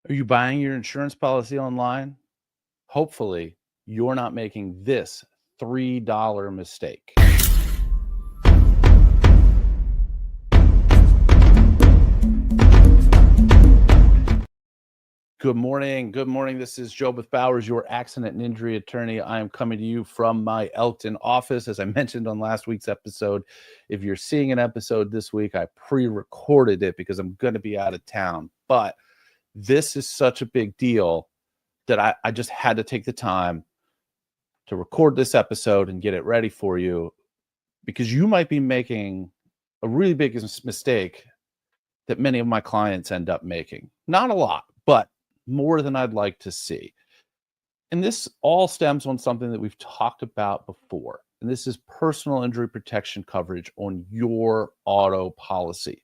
Are you buying your insurance policy online? Hopefully, you're not making this $3 mistake. Good morning. Good morning. This is Jobeth Bowers, your accident and injury attorney. I am coming to you from my Elkton office. As I mentioned on last week's episode, if you're seeing an episode this week, I pre-recorded it because I'm going to be out of town. But this is such a big deal that I just had to take the time to record this episode and get it ready for you, because you might be making a really big mistake that many of my clients end up making. Not a lot, but more than I'd like to see. And this all stems on something that we've talked about before. And this is personal injury protection coverage on your auto policy.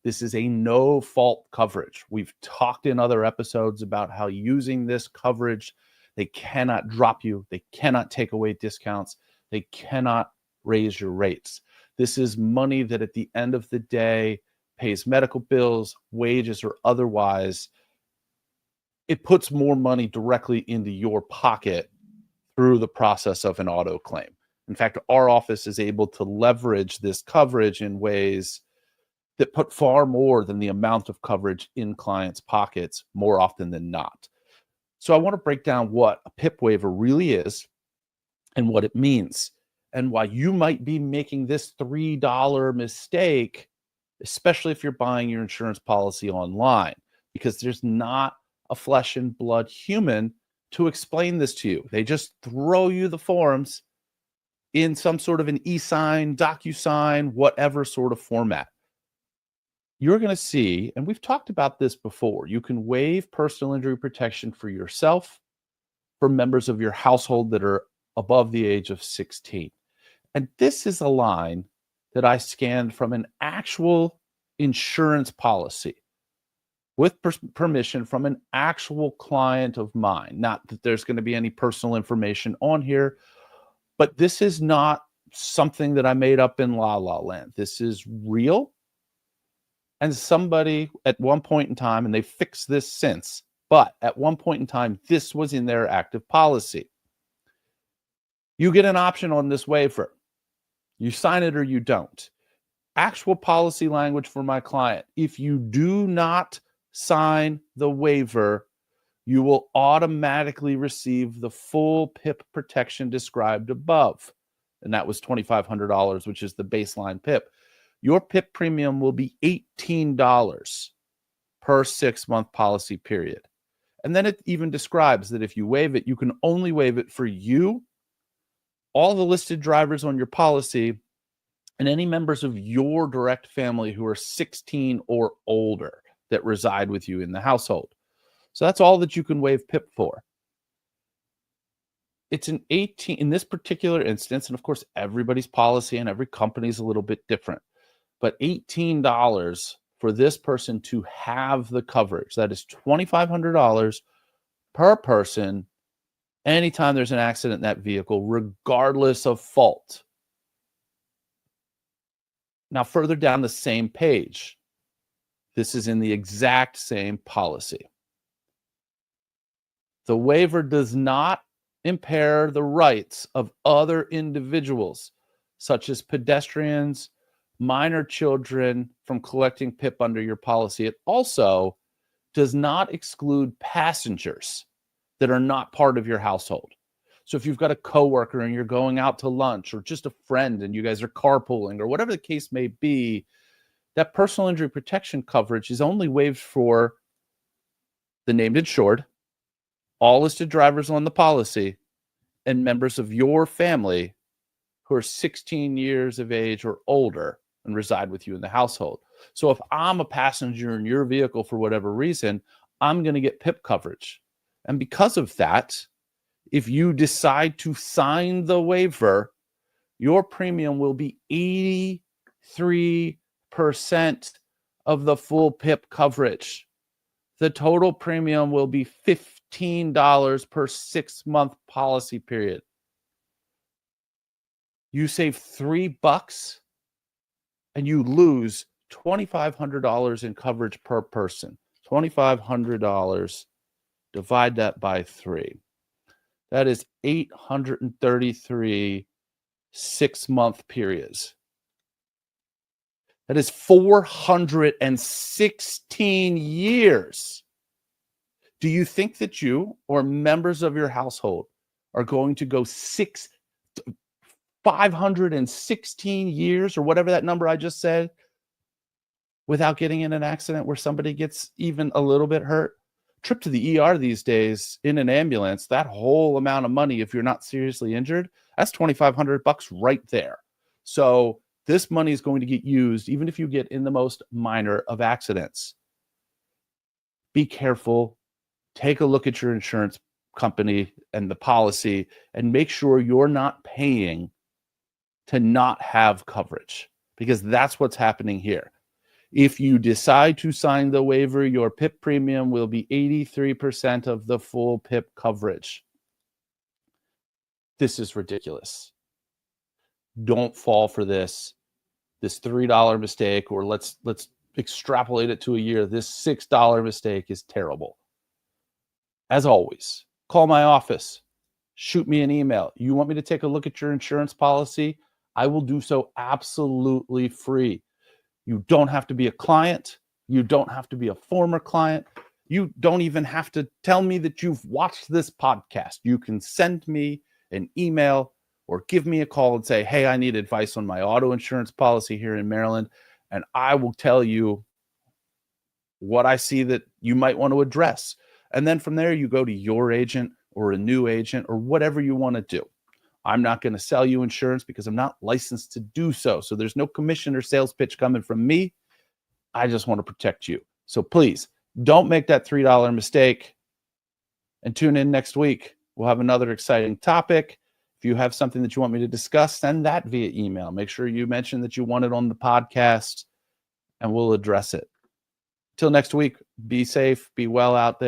This is a no-fault coverage. We've talked in other episodes about how using this coverage, they cannot drop you, they cannot take away discounts, they cannot raise your rates. This is money that at the end of the day pays medical bills, wages, or otherwise. It puts more money directly into your pocket through the process of an auto claim. In fact, our office is able to leverage this coverage in ways that put far more than the amount of coverage in clients' pockets more often than not. So I want to break down what a PIP waiver really is and what it means, and why you might be making this $3 mistake, especially if you're buying your insurance policy online, because there's not a flesh and blood human to explain this to you. They just throw you the forms in some sort of an e-sign, DocuSign, whatever sort of format. You're going to see, and we've talked about this before, you can waive personal injury protection for yourself, for members of your household that are above the age of 16. And this is a line that I scanned from an actual insurance policy with permission from an actual client of mine. Not that there's going to be any personal information on here, but this is not something that I made up in La La Land. This is real. And somebody at one point in time, and they fixed this since, but at one point in time, this was in their active policy. You get an option on this waiver. You sign it or you don't. Actual policy language for my client: if you do not sign the waiver, you will automatically receive the full PIP protection described above. And that was $2,500, which is the baseline PIP. Your PIP premium will be $18 per 6-month policy period. And then it even describes that if you waive it, you can only waive it for you, all the listed drivers on your policy, and any members of your direct family who are 16 or older that reside with you in the household. So that's all that you can waive PIP for. It's an 18 in this particular instance, and of course everybody's policy and every company is a little bit different, but $18 for this person to have the coverage. That is $2,500 per person anytime there's an accident in that vehicle, regardless of fault. Now, further down the same page, this is in the exact same policy. The waiver does not impair the rights of other individuals, such as pedestrians, minor children, from collecting PIP under your policy. It also does not exclude passengers that are not part of your household. So if you've got a coworker and you're going out to lunch, or just a friend and you guys are carpooling, or whatever the case may be, that personal injury protection coverage is only waived for the named insured, all listed drivers on the policy, and members of your family who are 16 years of age or older and reside with you in the household. So if I'm a passenger in your vehicle for whatever reason, I'm going to get PIP coverage. And because of that, if you decide to sign the waiver, your premium will be 83% of the full PIP coverage. The total premium will be $15 per 6-month policy period. You save $3 and you lose $2,500 in coverage per person. $2,500, divide that by 3. That is 833 6-month periods. That is 416 years. Do you think that you or members of your household are going to go 516 years or whatever that number I just said without getting in an accident where somebody gets even a little bit hurt? Trip to the ER these days in an ambulance, that whole amount of money, if you're not seriously injured, that's $2,500 right there. So this money is going to get used even if you get in the most minor of accidents. Be careful. Take a look at your insurance company and the policy and make sure you're not paying to not have coverage, because that's what's happening here. If you decide to sign the waiver, your PIP premium will be 83% of the full PIP coverage. This is ridiculous. Don't fall for this $3 mistake, or let's extrapolate it to a year. This $6 mistake is terrible. As always, call my office, shoot me an email. You want me to take a look at your insurance policy? I will do so absolutely free. You don't have to be a client. You don't have to be a former client. You don't even have to tell me that you've watched this podcast. You can send me an email or give me a call and say, hey, I need advice on my auto insurance policy here in Maryland. And I will tell you what I see that you might want to address. And then from there, you go to your agent or a new agent or whatever you want to do. I'm not going to sell you insurance because I'm not licensed to do so. So there's no commission or sales pitch coming from me. I just want to protect you. So please don't make that $3 mistake, and tune in next week. We'll have another exciting topic. If you have something that you want me to discuss, send that via email. Make sure you mention that you want it on the podcast, and we'll address it. Till next week, be safe, be well out there.